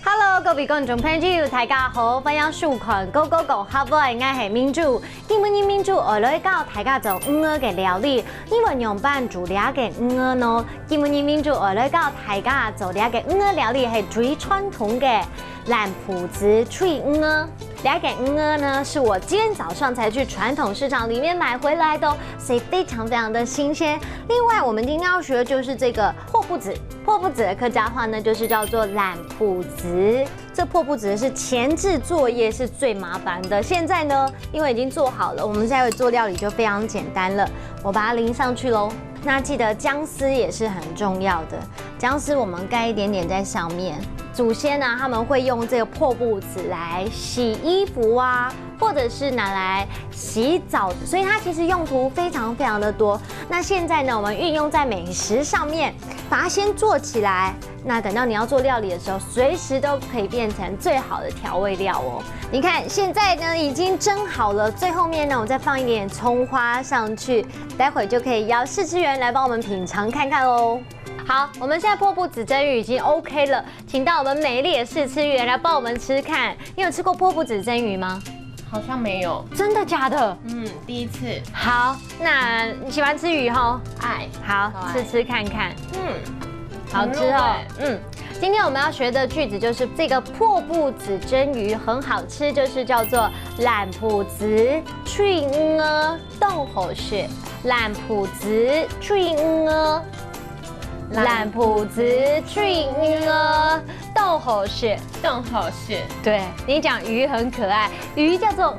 Hello， 各位觀眾朋友，大家好，歡迎收看《Go Go Go》，好不好？我係民主，今日民主我來教大家做魚嘅料理。你們用辦煮倆嘅魚呢？今日民主我來教大家做倆嘅魚料理係最傳統嘅藍埔子脆魚。倆嘅魚呢，是我今天早上才去傳統市場裡面買回來的，所以非常的新鮮。另外，我們今天要學的就是這個破布子。破布子的客家話呢，就是叫做藍埔子。這破布子是前置作業是最麻煩的。現在呢，因為已經做好了，我們現在做料理就非常簡單了。我把它淋上去嘍。那記得薑絲也是很重要的，薑絲我們蓋一點點在上面。祖先呢，他們會用這個破布子來洗衣服啊，或者是拿來洗澡，所以它其實用途非常的多。那現在呢，我們運用在美食上面，把它先做起來。那等到你要做料理的時候，隨時都可以變成最好的調味料哦。你看現在呢已經蒸好了，最後面呢我再放一點蔥花上去，待會就可以邀試吃員來幫我們品嘗看看哦。好，我們現在破布子蒸魚已經 OK 了，請到我們美麗的試吃員來幫我們吃看。你有吃過破布子蒸魚嗎？好像沒有。真的假的？第一次。好，那你喜歡吃魚吼？愛。好，吃吃看看。好吃哦。今天我們要學的句子就是這個破布子蒸魚很好吃，就是叫做藍埔子脆魚凍好食。藍埔子脆魚。藍埔子脆魚凍好食，凍好食。對，你講魚很可愛，魚叫做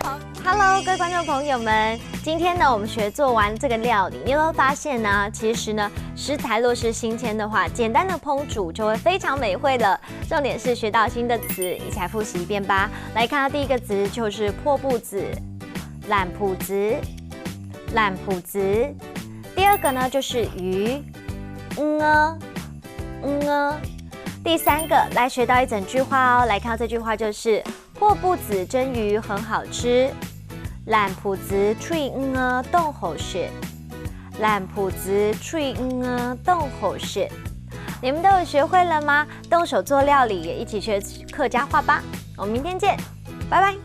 好 ，Hello， 各位觀眾朋友們，今天呢，我們學做完這個料理，你有沒有發現呢？其實呢，食材若是新鮮的話，簡單的烹煮就會非常美味了。重點是學到新的詞，一起來複習一遍吧。來看到第一個詞就是破布子，藍埔子，藍埔子。第二個呢就是魚，第三個來學到一整句話哦，來看到這句話就是破布子蒸魚很好吃，藍埔子脆魚凍好食，藍埔子脆魚凍好食。你們都有學會了嗎？動手做料理，也一起學客家話吧。我們明天見，拜拜。